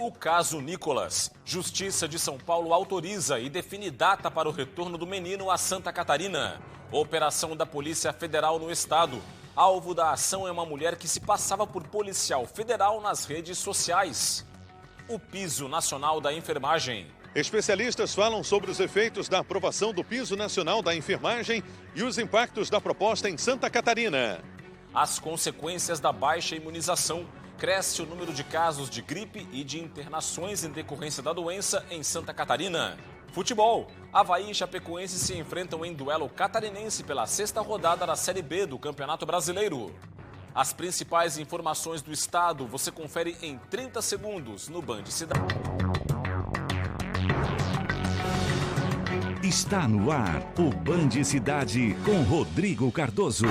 O caso Nicolas. Justiça de São Paulo autoriza e define data para o retorno do menino a Santa Catarina. Operação da Polícia Federal no estado. Alvo da ação é uma mulher que se passava por policial federal nas redes sociais. O Piso Nacional da Enfermagem. Especialistas falam sobre os efeitos da aprovação do Piso Nacional da Enfermagem e os impactos da proposta em Santa Catarina. As consequências da baixa imunização. Cresce o número de casos de gripe e de internações em decorrência da doença em Santa Catarina. Futebol. Avaí e Chapecoense se enfrentam em duelo catarinense pela 6ª rodada da Série B do Campeonato Brasileiro. As principais informações do estado você confere em 30 segundos no Band Cidade. Está no ar o Band Cidade com Rodrigo Cardoso.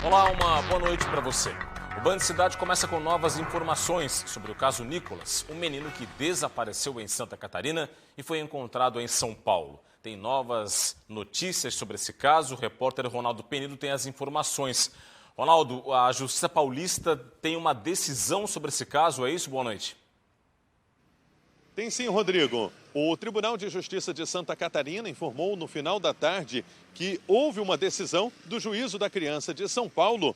Olá, uma boa noite para você. O Band Cidade começa com novas informações sobre o caso Nicolas, um menino que desapareceu em Santa Catarina e foi encontrado em São Paulo. Tem novas notícias sobre esse caso, o repórter Ronaldo Penido tem as informações. Ronaldo, a Justiça Paulista tem uma decisão sobre esse caso, é isso? Boa noite. Tem sim, Rodrigo. O Tribunal de Justiça de Santa Catarina informou no final da tarde que houve uma decisão do Juízo da Criança de São Paulo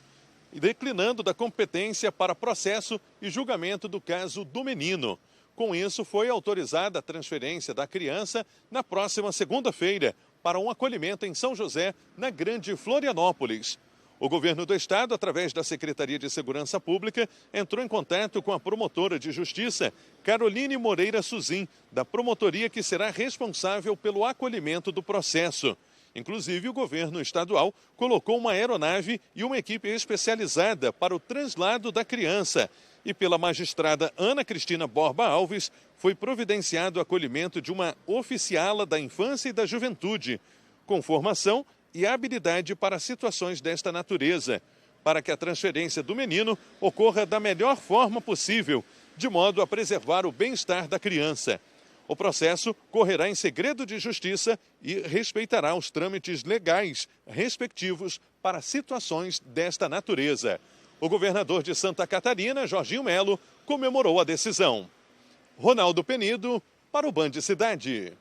declinando da competência para processo e julgamento do caso do menino. Com isso, foi autorizada a transferência da criança na próxima segunda-feira para um acolhimento em São José, na Grande Florianópolis. O governo do estado, através da Secretaria de Segurança Pública, entrou em contato com a promotora de justiça, Caroline Moreira Suzin, da promotoria que será responsável pelo acolhimento do processo. Inclusive, o governo estadual colocou uma aeronave e uma equipe especializada para o translado da criança. E pela magistrada Ana Cristina Borba Alves, foi providenciado o acolhimento de uma oficiala da infância e da juventude, com formação e habilidade para situações desta natureza, para que a transferência do menino ocorra da melhor forma possível, de modo a preservar o bem-estar da criança. O processo correrá em segredo de justiça e respeitará os trâmites legais respectivos para situações desta natureza. O governador de Santa Catarina, Jorginho Melo, comemorou a decisão. Ronaldo Penido, para o Band Cidade.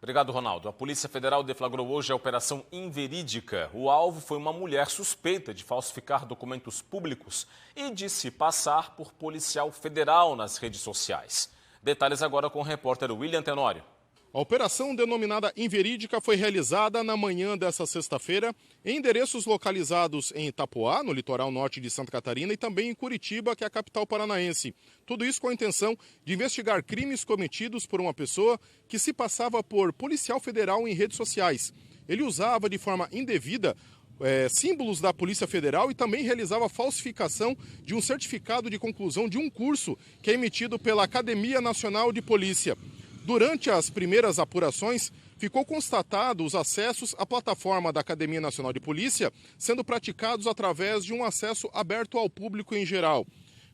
Obrigado, Ronaldo. A Polícia Federal deflagrou hoje a Operação Inverídica. O alvo foi uma mulher suspeita de falsificar documentos públicos e de se passar por policial federal nas redes sociais. Detalhes agora com o repórter William Tenório. A operação denominada Inverídica foi realizada na manhã desta sexta-feira em endereços localizados em Itapoá, no litoral norte de Santa Catarina, e também em Curitiba, que é a capital paranaense. Tudo isso com a intenção de investigar crimes cometidos por uma pessoa que se passava por policial federal em redes sociais. Ele usava de forma indevida símbolos da Polícia Federal e também realizava falsificação de um certificado de conclusão de um curso que é emitido pela Academia Nacional de Polícia. Durante as primeiras apurações, ficou constatado os acessos à plataforma da Academia Nacional de Polícia sendo praticados através de um acesso aberto ao público em geral.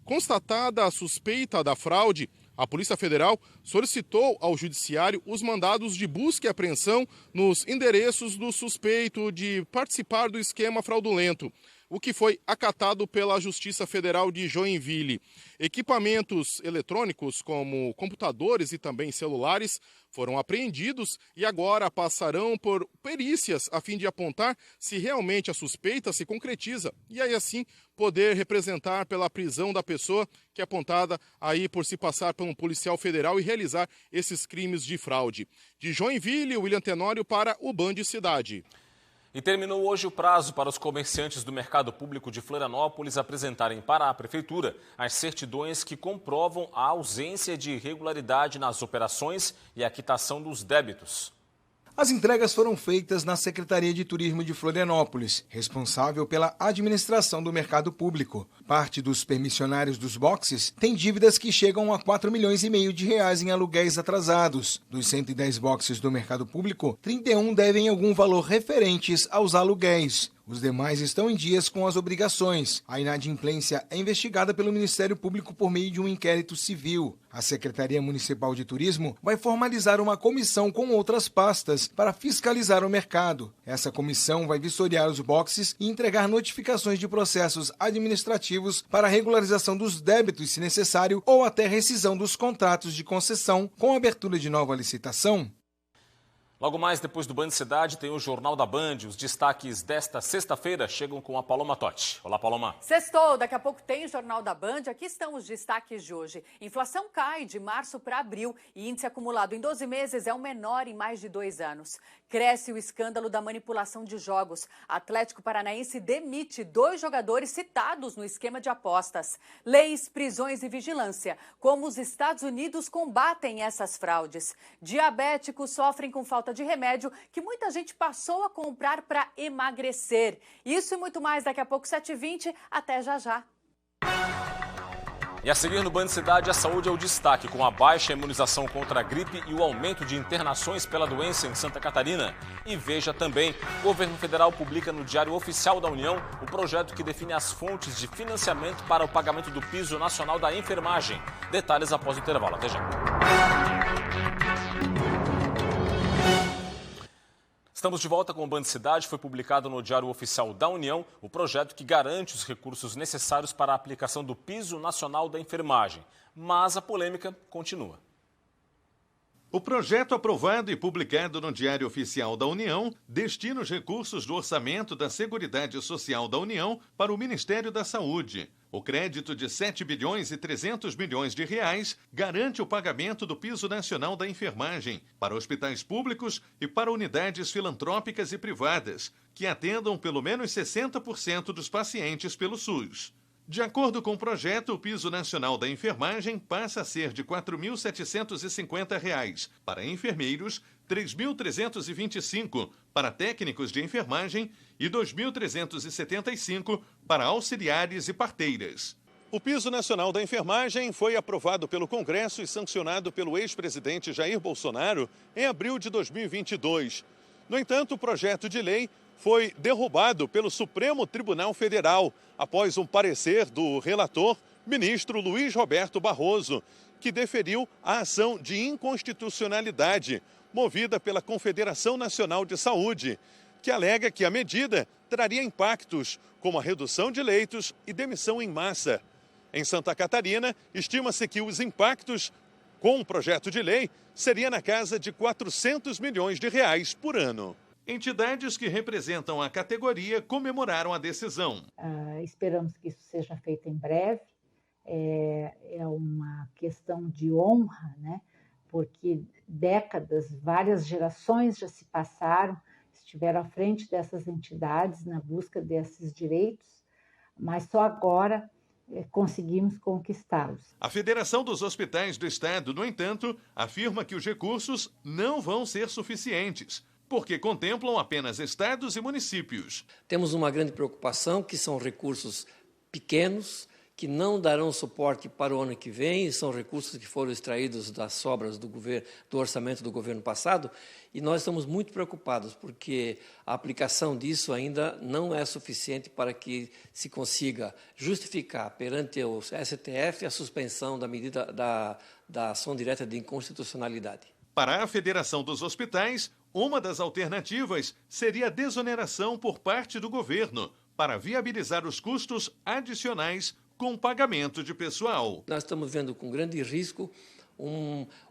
Constatada a suspeita da fraude, a Polícia Federal solicitou ao Judiciário os mandados de busca e apreensão nos endereços do suspeito de participar do esquema fraudulento, o que foi acatado pela Justiça Federal de Joinville. Equipamentos eletrônicos, como computadores e também celulares, foram apreendidos e agora passarão por perícias a fim de apontar se realmente a suspeita se concretiza e aí assim poder representar pela prisão da pessoa que é apontada aí por se passar por um policial federal e realizar esses crimes de fraude. De Joinville, William Tenório para o Band Cidade. E terminou hoje o prazo para os comerciantes do Mercado Público de Florianópolis apresentarem para a Prefeitura as certidões que comprovam a ausência de irregularidade nas operações e a quitação dos débitos. As entregas foram feitas na Secretaria de Turismo de Florianópolis, responsável pela administração do mercado público. Parte dos permissionários dos boxes tem dívidas que chegam a 4,5 milhões de reais em aluguéis atrasados. Dos 110 boxes do mercado público, 31 devem algum valor referentes aos aluguéis. Os demais estão em dias com as obrigações. A inadimplência é investigada pelo Ministério Público por meio de um inquérito civil. A Secretaria Municipal de Turismo vai formalizar uma comissão com outras pastas para fiscalizar o mercado. Essa comissão vai vistoriar os boxes e entregar notificações de processos administrativos para regularização dos débitos, se necessário, ou até rescisão dos contratos de concessão com abertura de nova licitação. Logo mais, depois do Band Cidade, tem o Jornal da Band. Os destaques desta sexta-feira chegam com a Paloma Totti. Olá, Paloma. Sextou, daqui a pouco tem o Jornal da Band. Aqui estão os destaques de hoje. Inflação cai de março para abril e índice acumulado em 12 meses é o menor em mais de 2 anos. Cresce o escândalo da manipulação de jogos. Atlético Paranaense demite 2 jogadores citados no esquema de apostas. Leis, prisões e vigilância. Como os Estados Unidos combatem essas fraudes. Diabéticos sofrem com falta de remédio que muita gente passou a comprar para emagrecer. Isso e muito mais daqui a pouco, 7h20. Até já já. E a seguir no Band Cidade, a saúde é o destaque, com a baixa imunização contra a gripe e o aumento de internações pela doença em Santa Catarina. E veja também, o governo federal publica no Diário Oficial da União o projeto que define as fontes de financiamento para o pagamento do piso nacional da enfermagem. Detalhes após o intervalo. Até já. Estamos de volta com o Band Cidade. Foi publicado no Diário Oficial da União o projeto que garante os recursos necessários para a aplicação do piso nacional da enfermagem. Mas a polêmica continua. O projeto aprovado e publicado no Diário Oficial da União destina os recursos do orçamento da Seguridade Social da União para o Ministério da Saúde. O crédito de 7 bilhões e 300 milhões de reais garante o pagamento do piso nacional da enfermagem para hospitais públicos e para unidades filantrópicas e privadas, que atendam pelo menos 60% dos pacientes pelo SUS. De acordo com o projeto, o piso nacional da enfermagem passa a ser de R$ 4.750 para enfermeiros, R$ 3.325 para técnicos de enfermagem e R$ 2.375 para auxiliares e parteiras. O piso nacional da enfermagem foi aprovado pelo Congresso e sancionado pelo ex-presidente Jair Bolsonaro em abril de 2022. No entanto, o projeto de lei foi derrubado pelo Supremo Tribunal Federal após um parecer do relator, ministro Luiz Roberto Barroso, que deferiu a ação de inconstitucionalidade movida pela Confederação Nacional de Saúde, que alega que a medida traria impactos como a redução de leitos e demissão em massa. Em Santa Catarina, estima-se que os impactos com o projeto de lei seria na casa de R$ 400 milhões por ano. Entidades que representam a categoria comemoraram a decisão. Esperamos que isso seja feito em breve. É uma questão de honra, né? Porque décadas, várias gerações já se passaram, estiveram à frente dessas entidades na busca desses direitos, mas só agora conseguimos conquistá-los. A Federação dos Hospitais do Estado, no entanto, afirma que os recursos não vão ser suficientes, porque contemplam apenas estados e municípios. Temos uma grande preocupação, que são recursos pequenos, que não darão suporte para o ano que vem, e são recursos que foram extraídos das sobras do orçamento do governo passado, e nós estamos muito preocupados, porque a aplicação disso ainda não é suficiente para que se consiga justificar perante o STF a suspensão da medida da ação direta de inconstitucionalidade. Para a Federação dos Hospitais, uma das alternativas seria a desoneração por parte do governo, para viabilizar os custos adicionais com pagamento de pessoal. Nós estamos vendo com grande risco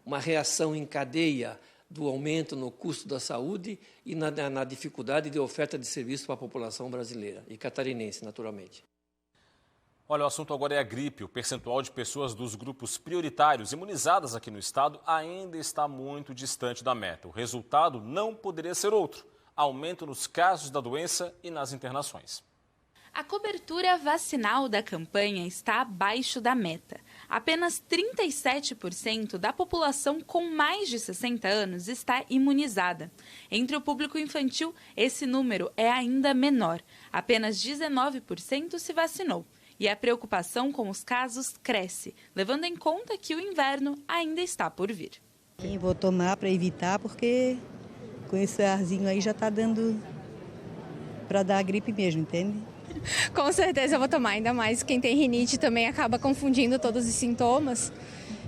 uma reação em cadeia do aumento no custo da saúde e na dificuldade de oferta de serviço para a população brasileira e catarinense, naturalmente. Olha, o assunto agora é a gripe. O percentual de pessoas dos grupos prioritários imunizadas aqui no estado ainda está muito distante da meta. O resultado não poderia ser outro: aumento nos casos da doença e nas internações. A cobertura vacinal da campanha está abaixo da meta. Apenas 37% da população com mais de 60 anos está imunizada. Entre o público infantil, esse número é ainda menor. Apenas 19% se vacinou. E a preocupação com os casos cresce, levando em conta que o inverno ainda está por vir. Vou tomar para evitar, porque com esse arzinho aí já está dando para dar gripe mesmo, entende? Com certeza eu vou tomar, ainda mais quem tem rinite também acaba confundindo todos os sintomas.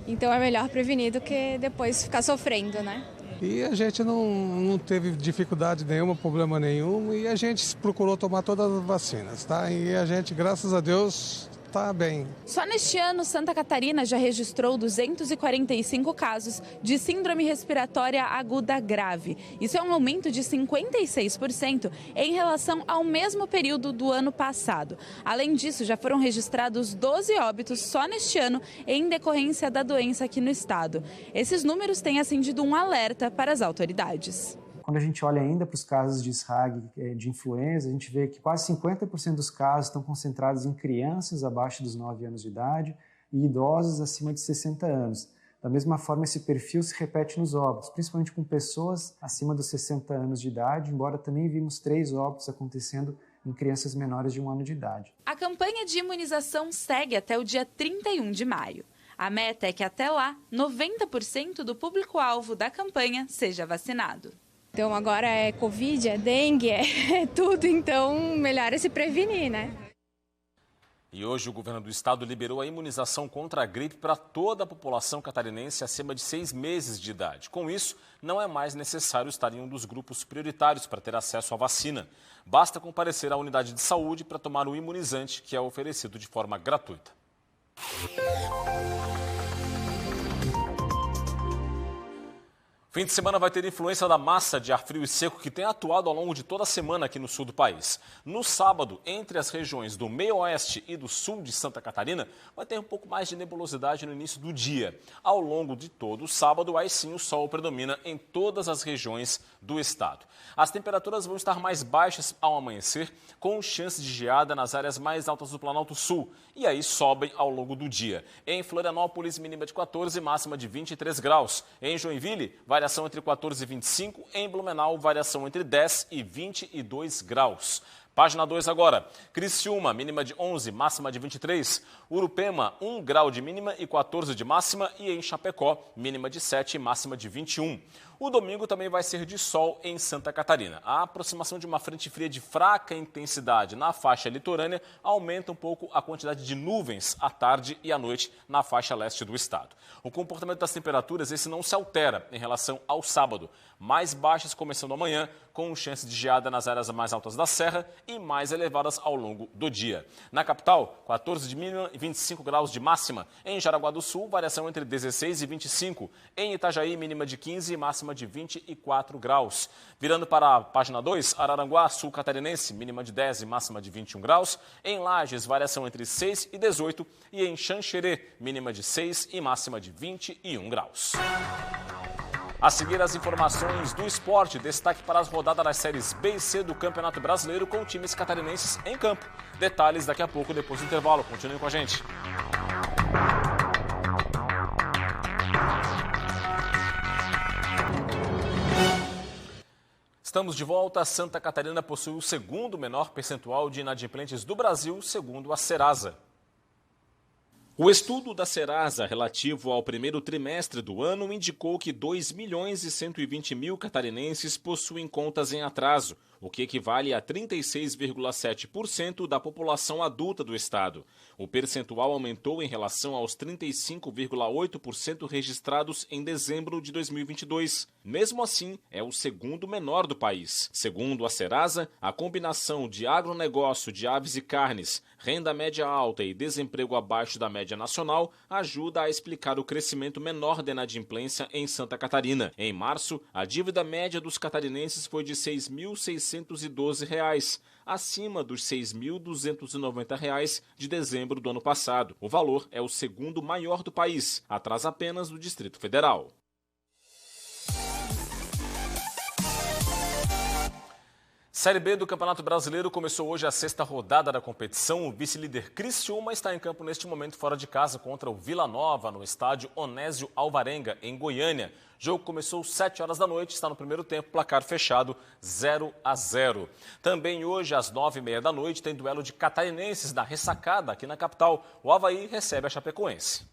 Então é melhor prevenir do que depois ficar sofrendo, né? E a gente não teve dificuldade nenhuma, problema nenhum, e a gente procurou tomar todas as vacinas, tá? E a gente, graças a Deus, tá bem. Só neste ano, Santa Catarina já registrou 245 casos de síndrome respiratória aguda grave. Isso é um aumento de 56% em relação ao mesmo período do ano passado. Além disso, já foram registrados 12 óbitos só neste ano em decorrência da doença aqui no estado. Esses números têm acendido um alerta para as autoridades. Quando a gente olha ainda para os casos de SRAG, de influenza, a gente vê que quase 50% dos casos estão concentrados em crianças abaixo dos 9 anos de idade e idosos acima de 60 anos. Da mesma forma, esse perfil se repete nos óbitos, principalmente com pessoas acima dos 60 anos de idade, embora também vimos 3 óbitos acontecendo em crianças menores de 1 ano de idade. A campanha de imunização segue até o dia 31 de maio. A meta é que até lá, 90% do público-alvo da campanha seja vacinado. Então agora é Covid, é dengue, é tudo, então melhor é se prevenir, né? E hoje o governo do estado liberou a imunização contra a gripe para toda a população catarinense acima de 6 meses de idade. Com isso, não é mais necessário estar em um dos grupos prioritários para ter acesso à vacina. Basta comparecer à unidade de saúde para tomar o imunizante, que é oferecido de forma gratuita. Fim de semana vai ter influência da massa de ar frio e seco que tem atuado ao longo de toda a semana aqui no sul do país. No sábado, entre as regiões do meio-oeste e do sul de Santa Catarina, vai ter um pouco mais de nebulosidade no início do dia. Ao longo de todo o sábado, aí sim o sol predomina em todas as regiões do estado. As temperaturas vão estar mais baixas ao amanhecer, com chance de geada nas áreas mais altas do Planalto Sul, e aí sobem ao longo do dia. Em Florianópolis, mínima de 14, máxima de 23 graus. Em Joinville, variação entre 14 e 25. Em Blumenau, variação entre 10 e 22 graus. Página 2 agora. Criciúma, mínima de 11, máxima de 23. Urupema, 1 grau de mínima e 14 de máxima. E em Chapecó, mínima de 7 e máxima de 21. O domingo também vai ser de sol em Santa Catarina. A aproximação de uma frente fria de fraca intensidade na faixa litorânea aumenta um pouco a quantidade de nuvens à tarde e à noite na faixa leste do estado. O comportamento das temperaturas esse não se altera em relação ao sábado. Mais baixas começando amanhã, com chance de geada nas áreas mais altas da serra e mais elevadas ao longo do dia. Na capital, 14 de mínima e 25 graus de máxima. Em Jaraguá do Sul, variação entre 16 e 25. Em Itajaí, mínima de 15 e máxima de 24 graus. Virando para a página 2, Araranguá, sul catarinense, mínima de 10 e máxima de 21 graus. Em Lages, variação entre 6 e 18. E em Xanxerê, mínima de 6 e máxima de 21 graus. A seguir, as informações do esporte. Destaque para as rodadas das séries B e C do Campeonato Brasileiro com times catarinenses em campo. Detalhes daqui a pouco, depois do intervalo. Continue com a gente. Estamos de volta. Santa Catarina possui o segundo menor percentual de inadimplentes do Brasil, segundo a Serasa. O estudo da Serasa relativo ao primeiro trimestre do ano indicou que 2.120.000 catarinenses possuem contas em atraso, o que equivale a 36,7% da população adulta do estado. O percentual aumentou em relação aos 35,8% registrados em dezembro de 2022. Mesmo assim, é o segundo menor do país. Segundo a Serasa, a combinação de agronegócio de aves e carnes, renda média alta e desemprego abaixo da média nacional ajuda a explicar o crescimento menor da inadimplência em Santa Catarina. Em março, a dívida média dos catarinenses foi de R$ 6.612, acima dos R$ 6.290 de dezembro do ano passado. O valor é o segundo maior do país, atrás apenas do Distrito Federal. Série B do Campeonato Brasileiro começou hoje a 6ª rodada da competição. O vice-líder Criciúma está em campo neste momento fora de casa contra o Vila Nova, no estádio Onésio Alvarenga, em Goiânia. O jogo começou às 7 horas da noite, está no primeiro tempo, placar fechado 0-0. Também hoje, às 9h30 da noite, tem duelo de catarinenses na ressacada aqui na capital. O Avaí recebe a Chapecoense.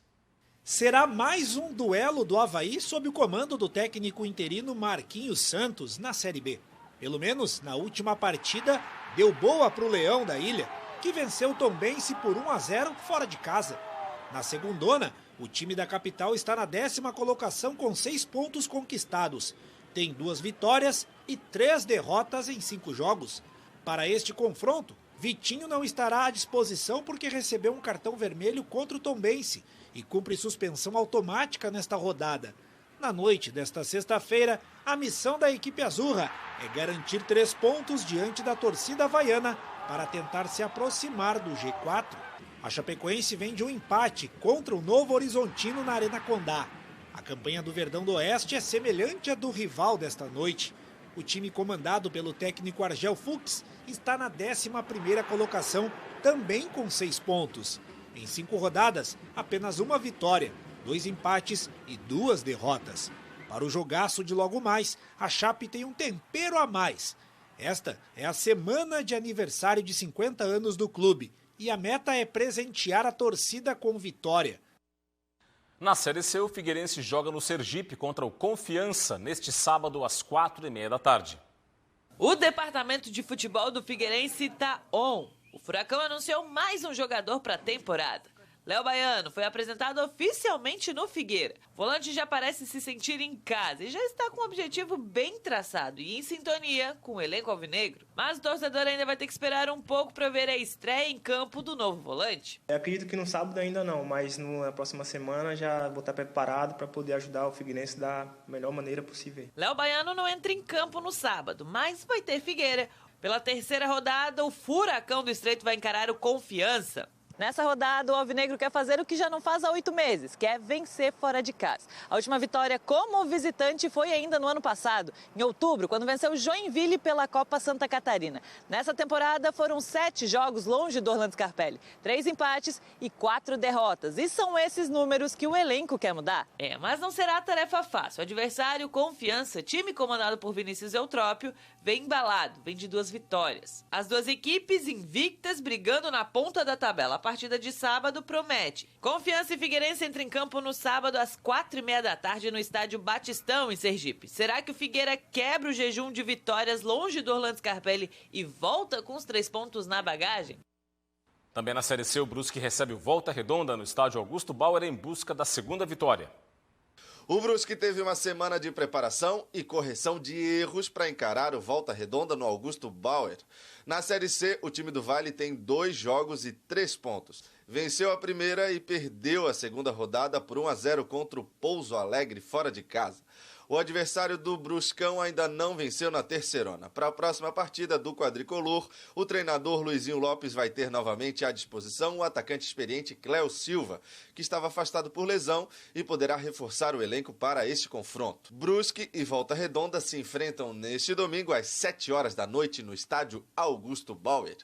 Será mais um duelo do Avaí sob o comando do técnico interino Marquinhos Santos na Série B. Pelo menos na última partida, deu boa para o Leão da Ilha, que venceu o Tombense por 1-0 fora de casa. Na segundona, o time da capital está na 10ª colocação com 6 pontos conquistados. Tem 2 vitórias e 3 derrotas em 5 jogos. Para este confronto, Vitinho não estará à disposição porque recebeu um cartão vermelho contra o Tombense e cumpre suspensão automática nesta rodada. Na noite desta sexta-feira, a missão da equipe azurra é garantir 3 pontos diante da torcida havaiana para tentar se aproximar do G4. A Chapecoense vem de um empate contra o Novo Horizontino na Arena Condá. A campanha do Verdão do Oeste é semelhante à do rival desta noite. O time comandado pelo técnico Argel Fuchs está na 11ª colocação, também com 6 pontos. Em 5 rodadas, apenas 1 vitória, 2 empates e 2 derrotas. Para o jogaço de logo mais, a Chape tem um tempero a mais. Esta é a semana de aniversário de 50 anos do clube e a meta é presentear a torcida com vitória. Na Série C, o Figueirense joga no Sergipe contra o Confiança neste sábado às 4h30 da tarde. O departamento de futebol do Figueirense está on. O Furacão anunciou mais um jogador para a temporada. Léo Baiano foi apresentado oficialmente no Figueira. O volante já parece se sentir em casa e já está com um objetivo bem traçado e em sintonia com o elenco alvinegro. Mas o torcedor ainda vai ter que esperar um pouco para ver a estreia em campo do novo volante. Eu acredito que no sábado ainda não, mas na próxima semana já vou estar preparado para poder ajudar o Figueirense da melhor maneira possível. Léo Baiano não entra em campo no sábado, mas vai ter Figueira. Pela 3ª rodada, o Furacão do Estreito vai encarar o Confiança. Nessa rodada, o alvinegro quer fazer o que já não faz há 8 meses, que é vencer fora de casa. A última vitória como visitante foi ainda no ano passado, em outubro, quando venceu o Joinville pela Copa Santa Catarina. Nessa temporada, foram 7 jogos longe do Orlando Scarpelli, 3 empates e 4 derrotas. E são esses números que o elenco quer mudar. Mas não será tarefa fácil. O adversário, Confiança, time comandado por Vinícius Eutrópio, vem embalado, vem de 2 vitórias. As 2 equipes invictas brigando na ponta da tabela. A partida de sábado promete. Confiança e Figueirense entram em campo no sábado às 4h30 da tarde no estádio Batistão, em Sergipe. Será que o Figueira quebra o jejum de vitórias longe do Orlando Scarpelli e volta com os 3 pontos na bagagem? Também na Série C, o Brusque recebe o Volta Redonda no estádio Augusto Bauer em busca da 2ª vitória. O Brusque teve uma semana de preparação e correção de erros para encarar o Volta Redonda no Augusto Bauer. Na Série C, o time do Vale tem 2 jogos e 3 pontos. Venceu a primeira e perdeu a 2ª rodada por 1-0 contra o Pouso Alegre fora de casa. O adversário do Bruscão ainda não venceu na terceirona. Para a próxima partida do quadricolor, o treinador Luizinho Lopes vai ter novamente à disposição o atacante experiente Cléo Silva, que estava afastado por lesão e poderá reforçar o elenco para este confronto. Brusque e Volta Redonda se enfrentam neste domingo às 7h da noite no estádio Augusto Bauer.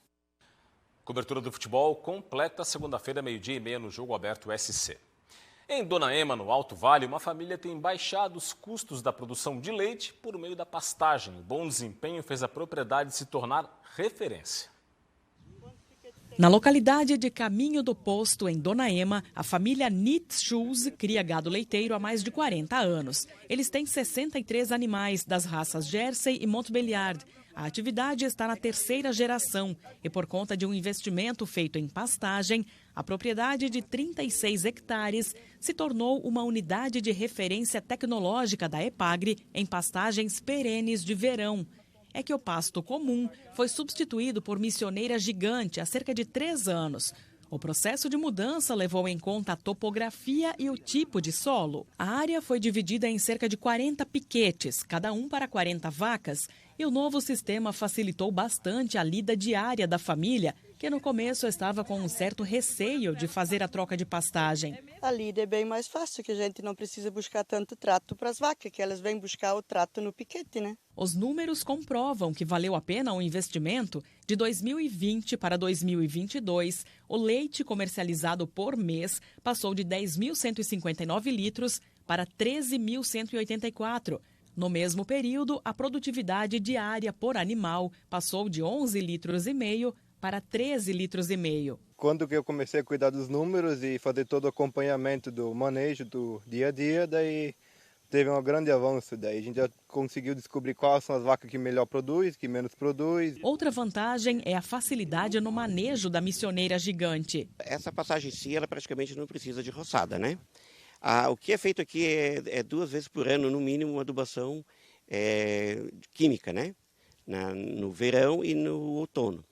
Cobertura do futebol completa segunda-feira, 12h30 no Jogo Aberto SC. Em Dona Ema, no Alto Vale, uma família tem baixado os custos da produção de leite por meio da pastagem. O bom desempenho fez a propriedade se tornar referência. Na localidade de Caminho do Posto, em Dona Ema, a família Nitschulze cria gado leiteiro há mais de 40 anos. Eles têm 63 animais das raças Jersey e Montbéliard. A atividade está na 3ª geração e, por conta de um investimento feito em pastagem, a propriedade de 36 hectares se tornou uma unidade de referência tecnológica da EPAGRE em pastagens perenes de verão. É que o pasto comum foi substituído por missioneira gigante há cerca de 3 anos. O processo de mudança levou em conta a topografia e o tipo de solo. A área foi dividida em cerca de 40 piquetes, cada um para 40 vacas, e o novo sistema facilitou bastante a lida diária da família, que no começo estava com um certo receio de fazer a troca de pastagem. A lida é bem mais fácil, que a gente não precisa buscar tanto trato para as vacas, que elas vêm buscar o trato no piquete, né? Os números comprovam que valeu a pena o investimento. De 2020 para 2022, o leite comercializado por mês passou de 10.159 litros para 13.184. No mesmo período, a produtividade diária por animal passou de 11,5 litros para 13,5 litros. Quando que eu comecei a cuidar dos números e fazer todo o acompanhamento do manejo do dia a dia, daí teve um grande avanço daí. A gente já conseguiu descobrir quais são as vacas que melhor produz, que menos produz. Outra vantagem é a facilidade no manejo da missioneira gigante. Essa passagem em si, ela praticamente não precisa de roçada, né? O que é feito aqui é 2 vezes por ano, no mínimo, uma adubação química, né? No verão e no outono.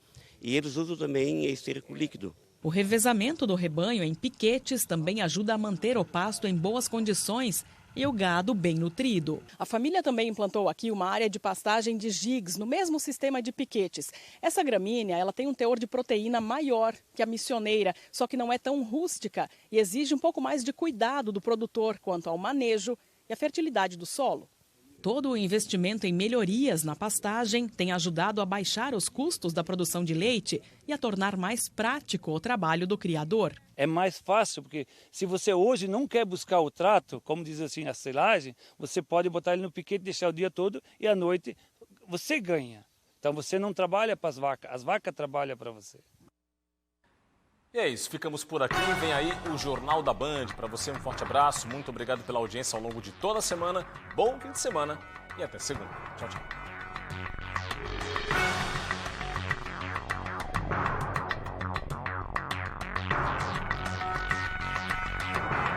E eles usam também esterco líquido. O revezamento do rebanho em piquetes também ajuda a manter o pasto em boas condições e o gado bem nutrido. A família também implantou aqui uma área de pastagem de gigs, no mesmo sistema de piquetes. Essa gramínea, ela tem um teor de proteína maior que a missioneira, só que não é tão rústica e exige um pouco mais de cuidado do produtor quanto ao manejo e a fertilidade do solo. Todo o investimento em melhorias na pastagem tem ajudado a baixar os custos da produção de leite e a tornar mais prático o trabalho do criador. É mais fácil, porque se você hoje não quer buscar o trato, como diz assim a selagem, você pode botar ele no piquete, deixar o dia todo e à noite você ganha. Então você não trabalha para as vacas trabalham para você. E é isso, ficamos por aqui. Vem aí o Jornal da Band. Para você, um forte abraço. Muito obrigado pela audiência ao longo de toda a semana. Bom fim de semana e até segunda. Tchau, tchau.